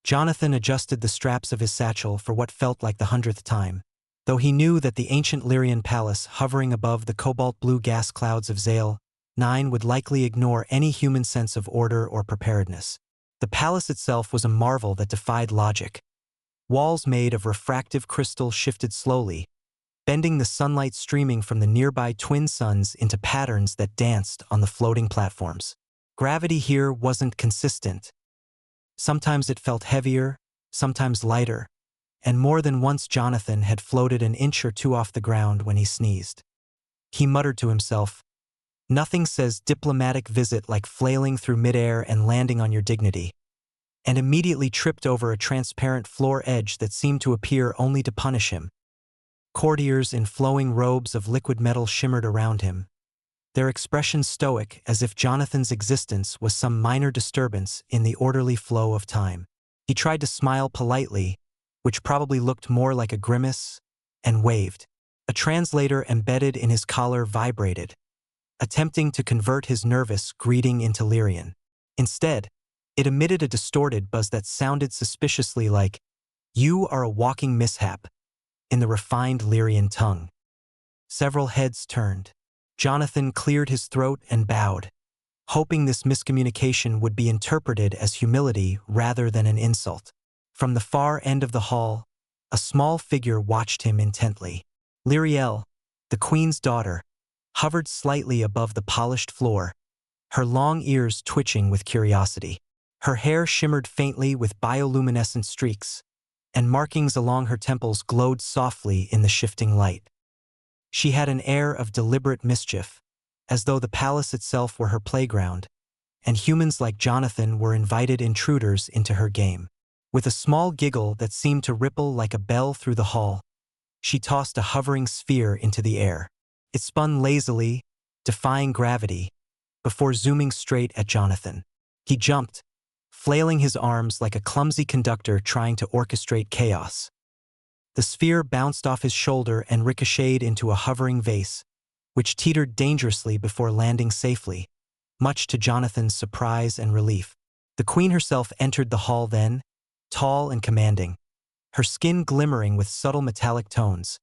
Jonathan adjusted the straps of his satchel for what felt like the 100th time, though he knew that the ancient Lyrian palace hovering above the cobalt-blue gas clouds of Xylar 9 would likely ignore any human sense of order or preparedness. The palace itself was a marvel that defied logic. Walls made of refractive crystal shifted slowly, bending the sunlight streaming from the nearby twin suns into patterns that danced on the floating platforms. Gravity here wasn't consistent. Sometimes it felt heavier, sometimes lighter, and more than once Jonathan had floated an inch or two off the ground when he sneezed. He muttered to himself, "Nothing says diplomatic visit like flailing through midair and landing on your dignity," and immediately tripped over a transparent floor edge that seemed to appear only to punish him. Courtiers in flowing robes of liquid metal shimmered around him, their expressions stoic as if Jonathan's existence was some minor disturbance in the orderly flow of time. He tried to smile politely, which probably looked more like a grimace, and waved. A translator embedded in his collar vibrated, attempting to convert his nervous greeting into Lyrian. Instead, it emitted a distorted buzz that sounded suspiciously like, "You are a walking mishap," in the refined Lyrian tongue. Several heads turned. Jonathan cleared his throat and bowed, hoping this miscommunication would be interpreted as humility rather than an insult. From the far end of the hall, a small figure watched him intently. Lyriel, the queen's daughter, hovered slightly above the polished floor, her long ears twitching with curiosity. Her hair shimmered faintly with bioluminescent streaks, and markings along her temples glowed softly in the shifting light. She had an air of deliberate mischief, as though the palace itself were her playground, and humans like Jonathan were invited intruders into her game. With a small giggle that seemed to ripple like a bell through the hall, she tossed a hovering sphere into the air. It spun lazily, defying gravity, before zooming straight at Jonathan. He jumped, flailing his arms like a clumsy conductor trying to orchestrate chaos. The sphere bounced off his shoulder and ricocheted into a hovering vase, which teetered dangerously before landing safely, much to Jonathan's surprise and relief. The queen herself entered the hall then, tall and commanding, her skin glimmering with subtle metallic tones,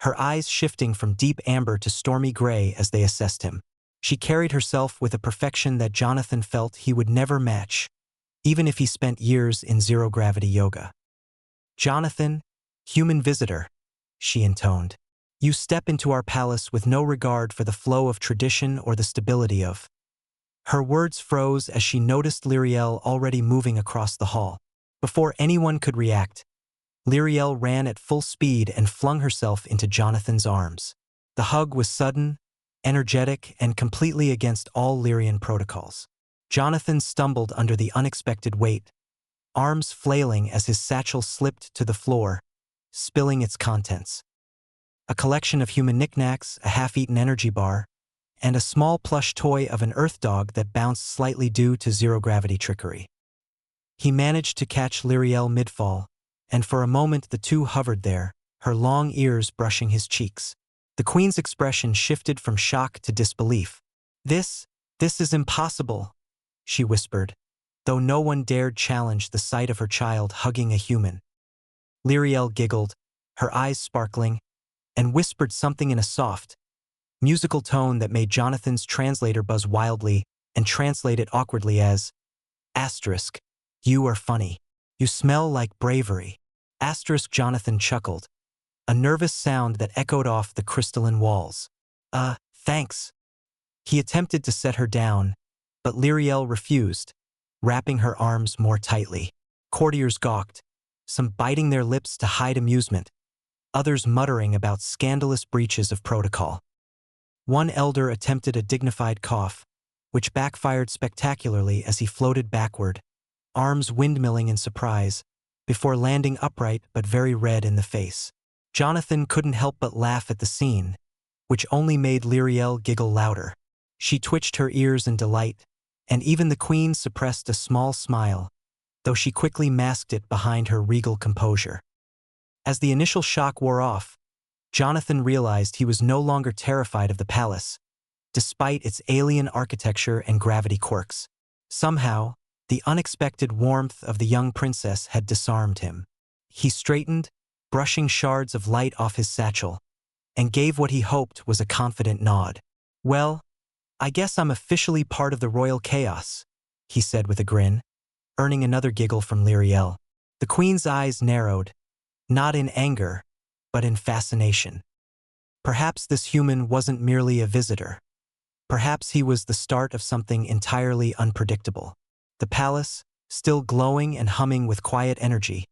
her eyes shifting from deep amber to stormy gray as they assessed him. She carried herself with a perfection that Jonathan felt he would never match, even if he spent years in zero-gravity yoga. "Jonathan, human visitor," she intoned, "you step into our palace with no regard for the flow of tradition or the stability of—" Her words froze as she noticed Lyriel already moving across the hall. Before anyone could react, Lyriel ran at full speed and flung herself into Jonathan's arms. The hug was sudden, energetic, and completely against all Lyrian protocols. Jonathan stumbled under the unexpected weight, arms flailing as his satchel slipped to the floor, spilling its contents. A collection of human knickknacks, a half-eaten energy bar, and a small plush toy of an earth dog that bounced slightly due to zero-gravity trickery. He managed to catch Lyriel mid-fall, and for a moment the two hovered there, her long ears brushing his cheeks. The queen's expression shifted from shock to disbelief. This is impossible," she whispered, though no one dared challenge the sight of her child hugging a human. Lyriel giggled, her eyes sparkling, and whispered something in a soft, musical tone that made Jonathan's translator buzz wildly and translate it awkwardly as, "Asterisk, you are funny. You smell like bravery." Asterisk. Jonathan chuckled, a nervous sound that echoed off the crystalline walls. Thanks." He attempted to set her down, but Lyriel refused, wrapping her arms more tightly. Courtiers gawked, some biting their lips to hide amusement, others muttering about scandalous breaches of protocol. One elder attempted a dignified cough, which backfired spectacularly as he floated backward, arms windmilling in surprise, before landing upright but very red in the face. Jonathan couldn't help but laugh at the scene, which only made Lyriel giggle louder. She twitched her ears in delight, and even the queen suppressed a small smile, though she quickly masked it behind her regal composure. As the initial shock wore off, Jonathan realized he was no longer terrified of the palace, despite its alien architecture and gravity quirks. Somehow, The unexpected warmth of the young princess had disarmed him. He straightened, brushing shards of light off his satchel, and gave what he hoped was a confident nod. "Well, I guess I'm officially part of the royal chaos," he said with a grin, earning another giggle from Lyriel. The queen's eyes narrowed, not in anger, but in fascination. Perhaps this human wasn't merely a visitor. Perhaps he was the start of something entirely unpredictable. The palace, still glowing and humming with quiet energy,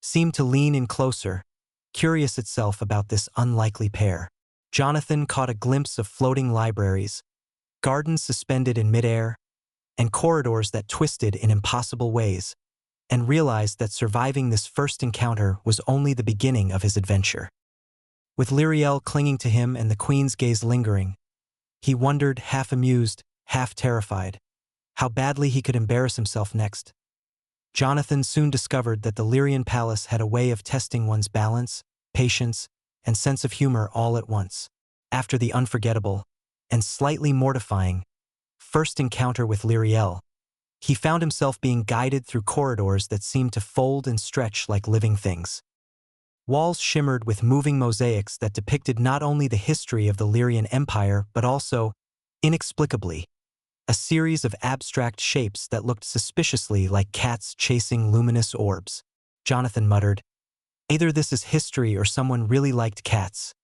seemed to lean in closer, curious itself about this unlikely pair. Jonathan caught a glimpse of floating libraries, gardens suspended in midair, and corridors that twisted in impossible ways, and realized that surviving this first encounter was only the beginning of his adventure. With Lyriel clinging to him and the queen's gaze lingering, he wondered, half amused, half terrified, how badly he could embarrass himself next. Jonathan soon discovered that the Lyrian palace had a way of testing one's balance, patience, and sense of humor all at once. After the unforgettable, and slightly mortifying, first encounter with Lyriel, he found himself being guided through corridors that seemed to fold and stretch like living things. Walls shimmered with moving mosaics that depicted not only the history of the Lyrian Empire but also, inexplicably, a series of abstract shapes that looked suspiciously like cats chasing luminous orbs. Jonathan muttered, "Either this is history or someone really liked cats,"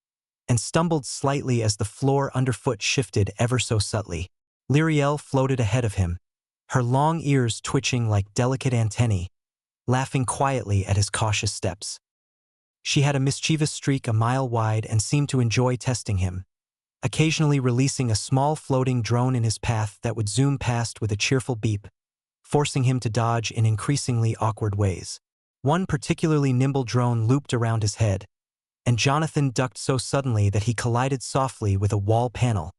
and stumbled slightly as the floor underfoot shifted ever so subtly. Lyriel floated ahead of him, her long ears twitching like delicate antennae, laughing quietly at his cautious steps. She had a mischievous streak a mile wide and seemed to enjoy testing him, occasionally releasing a small floating drone in his path that would zoom past with a cheerful beep, forcing him to dodge in increasingly awkward ways. One particularly nimble drone looped around his head, and Jonathan ducked so suddenly that he collided softly with a wall panel,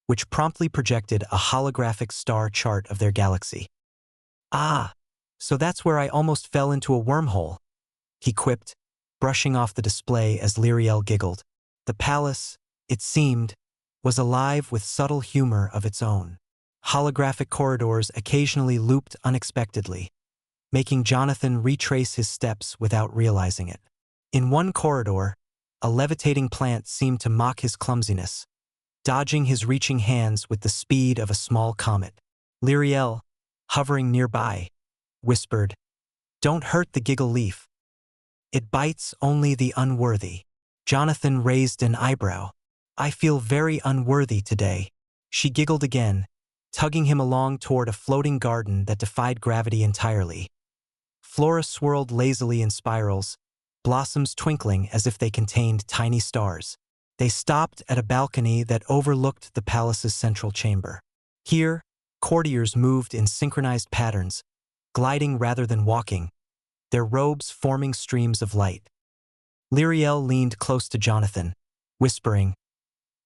which promptly projected a holographic star chart of their galaxy. "Ah, so that's where I almost fell into a wormhole," he quipped, brushing off the display as Lyriel giggled. The palace, it seemed, was alive with subtle humor of its own. Holographic corridors occasionally looped unexpectedly, making Jonathan retrace his steps without realizing it. In one corridor, a levitating plant seemed to mock his clumsiness, dodging his reaching hands with the speed of a small comet. Lyriel, hovering nearby, whispered, "Don't hurt the giggle leaf. It bites only the unworthy." Jonathan raised an eyebrow. "I feel very unworthy today." She giggled again, tugging him along toward a floating garden that defied gravity entirely. Flora swirled lazily in spirals, blossoms twinkling as if they contained tiny stars. They stopped at a balcony that overlooked the palace's central chamber. Here, courtiers moved in synchronized patterns, gliding rather than walking, their robes forming streams of light. Lyriel leaned close to Jonathan, whispering,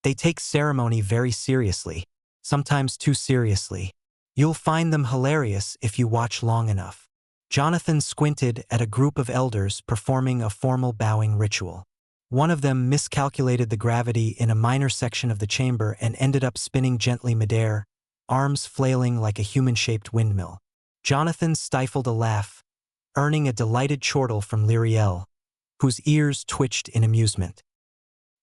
"They take ceremony very seriously, sometimes too seriously. You'll find them hilarious if you watch long enough." Jonathan squinted at a group of elders performing a formal bowing ritual. One of them miscalculated the gravity in a minor section of the chamber and ended up spinning gently midair, arms flailing like a human-shaped windmill. Jonathan stifled a laugh, earning a delighted chortle from Lyriel, whose ears twitched in amusement.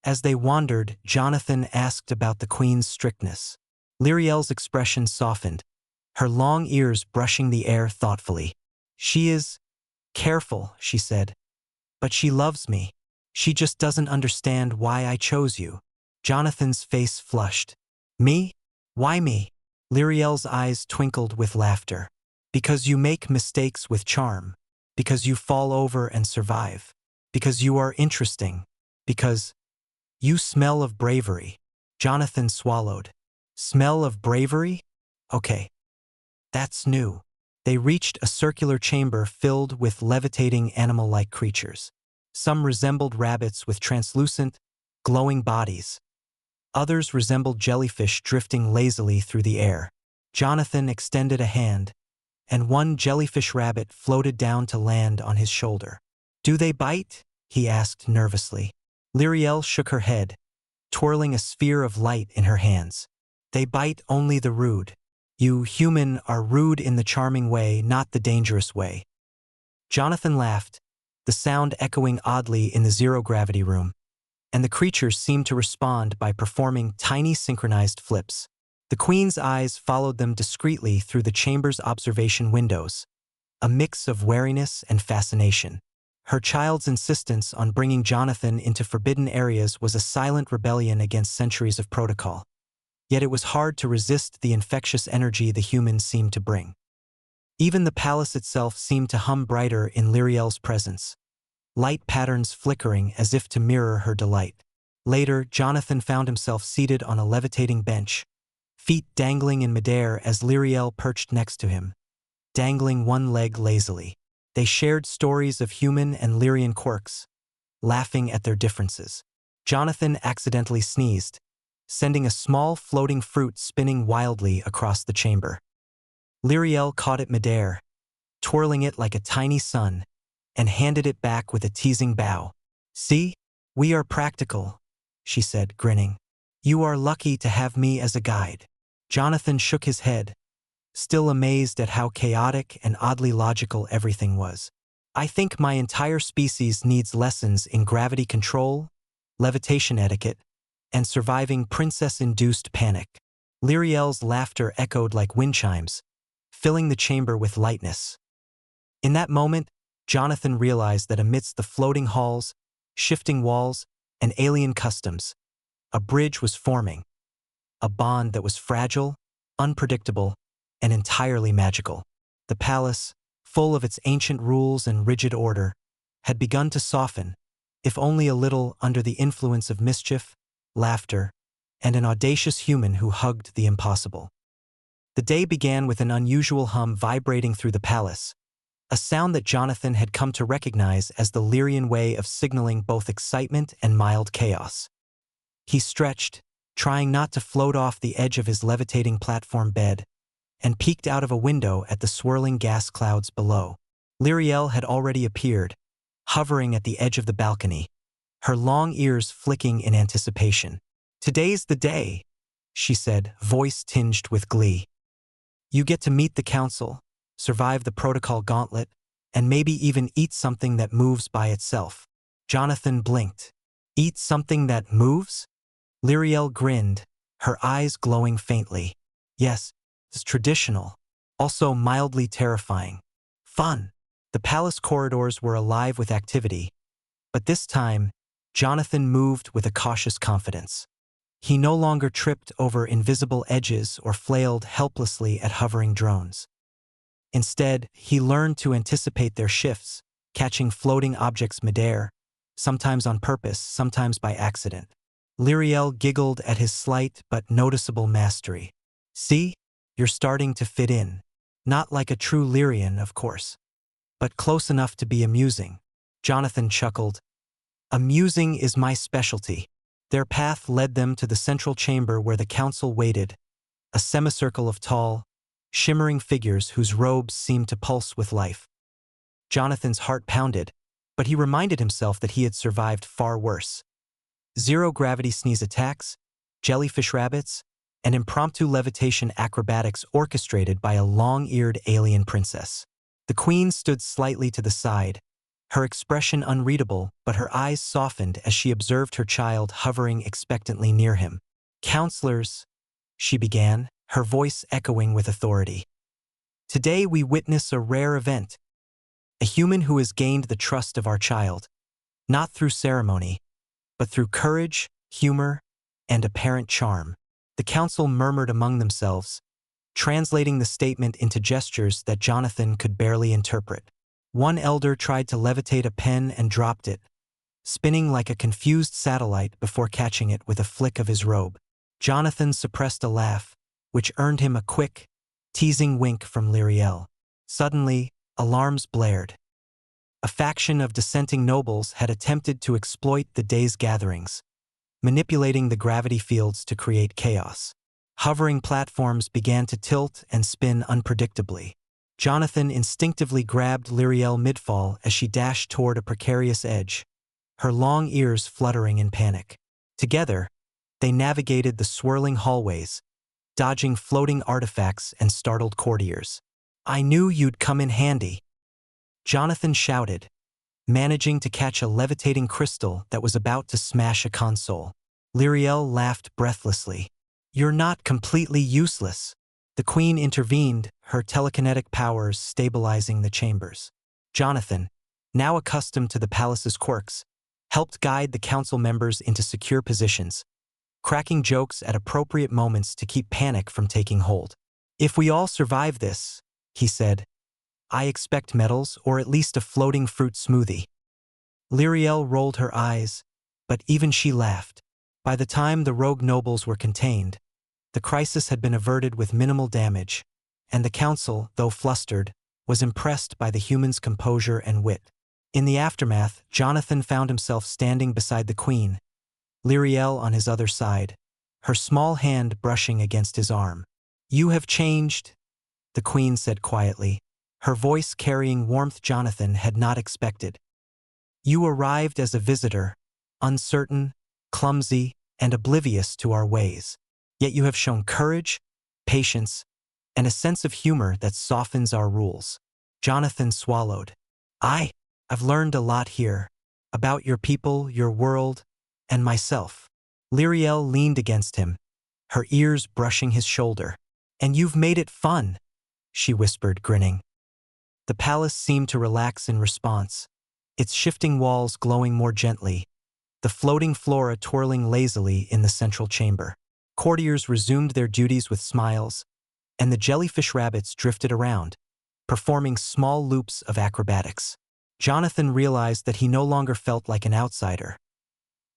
As they wandered, Jonathan asked about the queen's strictness. Lyriel's expression softened, her long ears brushing the air thoughtfully. "She is careful," she said, "but she loves me. She just doesn't understand why I chose you." Jonathan's face flushed. "Me? Why me?" Lyriel's eyes twinkled with laughter. "Because you make mistakes with charm. Because you fall over and survive. Because you are interesting. Because you smell of bravery." Jonathan swallowed. "Smell of bravery? Okay. That's new." They reached a circular chamber filled with levitating animal-like creatures. Some resembled rabbits with translucent, glowing bodies. Others resembled jellyfish drifting lazily through the air. Jonathan extended a hand, and one jellyfish rabbit floated down to land on his shoulder. "Do they bite?" he asked nervously. Lyriel shook her head, twirling a sphere of light in her hands. "They bite only the rude. You human are rude in the charming way, not the dangerous way. Jonathan laughed, the sound echoing oddly in the zero-gravity room, and the creatures seemed to respond by performing tiny synchronized flips. The Queen's eyes followed them discreetly through the chamber's observation windows, a mix of wariness and fascination. Her child's insistence on bringing Jonathan into forbidden areas was a silent rebellion against centuries of protocol. Yet it was hard to resist the infectious energy the humans seemed to bring. Even the palace itself seemed to hum brighter in Lyriel's presence, light patterns flickering as if to mirror her delight. Later, Jonathan found himself seated on a levitating bench, feet dangling in midair as Lyriel perched next to him, dangling one leg lazily. They shared stories of human and Lyrian quirks, laughing at their differences. Jonathan accidentally sneezed, sending a small floating fruit spinning wildly across the chamber. Lyriel caught it midair, twirling it like a tiny sun, and handed it back with a teasing bow. "See? We are practical," she said, grinning. "You are lucky to have me as a guide." Jonathan shook his head, still amazed at how chaotic and oddly logical everything was. "I think my entire species needs lessons in gravity control, levitation etiquette, and surviving princess-induced panic." Lyriel's laughter echoed like wind chimes, filling the chamber with lightness. In that moment, Jonathan realized that amidst the floating halls, shifting walls, and alien customs, a bridge was forming, a bond that was fragile, unpredictable, and entirely magical. The palace, full of its ancient rules and rigid order, had begun to soften, if only a little, under the influence of mischief, laughter, and an audacious human who hugged the impossible. The day began with an unusual hum vibrating through the palace, a sound that Jonathan had come to recognize as the Lyrian way of signaling both excitement and mild chaos. He stretched, trying not to float off the edge of his levitating platform bed, and peeked out of a window at the swirling gas clouds below. Lyriel had already appeared, hovering at the edge of the balcony, her long ears flicking in anticipation. "Today's the day," she said, voice tinged with glee. "You get to meet the council, survive the protocol gauntlet, and maybe even eat something that moves by itself." Jonathan blinked. "Eat something that moves?" Lyriel grinned, her eyes glowing faintly. "Yes, it's traditional, also mildly terrifying. Fun." The palace corridors were alive with activity, but this time, Jonathan moved with a cautious confidence. He no longer tripped over invisible edges or flailed helplessly at hovering drones. Instead, he learned to anticipate their shifts, catching floating objects midair, sometimes on purpose, sometimes by accident. Lyriel giggled at his slight but noticeable mastery. "See? You're starting to fit in. Not like a true Lyrian, of course, but close enough to be amusing." Jonathan chuckled. "Amusing is my specialty." Their path led them to the central chamber where the council waited, a semicircle of tall, shimmering figures whose robes seemed to pulse with life. Jonathan's heart pounded, but he reminded himself that he had survived far worse. Zero-gravity sneeze attacks, jellyfish rabbits, and impromptu levitation acrobatics orchestrated by a long-eared alien princess. The queen stood slightly to the side, her expression unreadable, but her eyes softened as she observed her child hovering expectantly near him. "Counselors," she began, her voice echoing with authority. "Today we witness a rare event. A human who has gained the trust of our child, not through ceremony, but through courage, humor, and apparent charm." The council murmured among themselves, translating the statement into gestures that Jonathan could barely interpret. One elder tried to levitate a pen and dropped it, spinning like a confused satellite before catching it with a flick of his robe. Jonathan suppressed a laugh, which earned him a quick, teasing wink from Lyriel. Suddenly, alarms blared. A faction of dissenting nobles had attempted to exploit the day's gatherings, manipulating the gravity fields to create chaos. Hovering platforms began to tilt and spin unpredictably. Jonathan instinctively grabbed Lyriel mid-fall as she dashed toward a precarious edge, her long ears fluttering in panic. Together, they navigated the swirling hallways, dodging floating artifacts and startled courtiers. "I knew you'd come in handy," Jonathan shouted, managing to catch a levitating crystal that was about to smash a console. Lyriel laughed breathlessly. "You're not completely useless." The queen intervened, her telekinetic powers stabilizing the chambers. Jonathan, now accustomed to the palace's quirks, helped guide the council members into secure positions, cracking jokes at appropriate moments to keep panic from taking hold. "If we all survive this," he said, "I expect medals or at least a floating fruit smoothie." Lyriel rolled her eyes, but even she laughed. By the time the rogue nobles were contained, the crisis had been averted with minimal damage, and the council, though flustered, was impressed by the humans' composure and wit. In the aftermath, Jonathan found himself standing beside the queen, Lyriel on his other side, her small hand brushing against his arm. "You have changed," the queen said quietly, her voice carrying warmth Jonathan had not expected. "You arrived as a visitor, uncertain, clumsy, and oblivious to our ways. Yet you have shown courage, patience, and a sense of humor that softens our rules." Jonathan swallowed. I've learned a lot here, about your people, your world, and myself." Lyriel leaned against him, her ears brushing his shoulder. "And you've made it fun," she whispered, grinning. The palace seemed to relax in response, its shifting walls glowing more gently, the floating flora twirling lazily in the central chamber. Courtiers resumed their duties with smiles, and the jellyfish rabbits drifted around, performing small loops of acrobatics. Jonathan realized that he no longer felt like an outsider.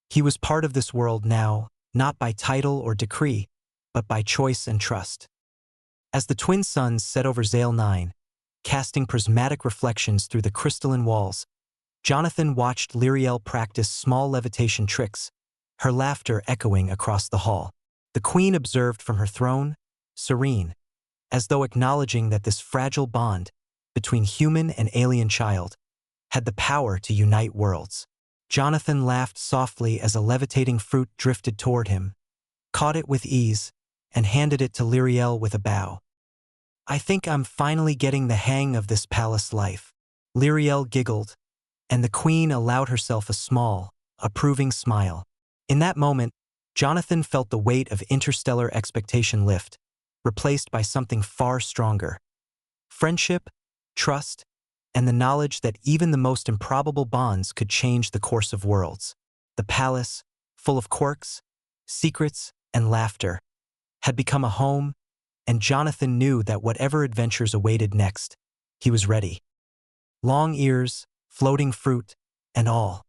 He was part of this world now, not by title or decree, but by choice and trust. As the twin suns set over Xylar 9, casting prismatic reflections through the crystalline walls, Jonathan watched Lyriel practice small levitation tricks, her laughter echoing across the hall. The queen observed from her throne, serene, as though acknowledging that this fragile bond between human and alien child had the power to unite worlds. Jonathan laughed softly as a levitating fruit drifted toward him, caught it with ease, and handed it to Lyriel with a bow. "I think I'm finally getting the hang of this palace life." Lyriel giggled, and the queen allowed herself a small, approving smile. In that moment, Jonathan felt the weight of interstellar expectation lift, replaced by something far stronger. Friendship, trust, and the knowledge that even the most improbable bonds could change the course of worlds. The palace, full of quirks, secrets, and laughter, had become a home, and Jonathan knew that whatever adventures awaited next, he was ready. Long ears, floating fruit, and all.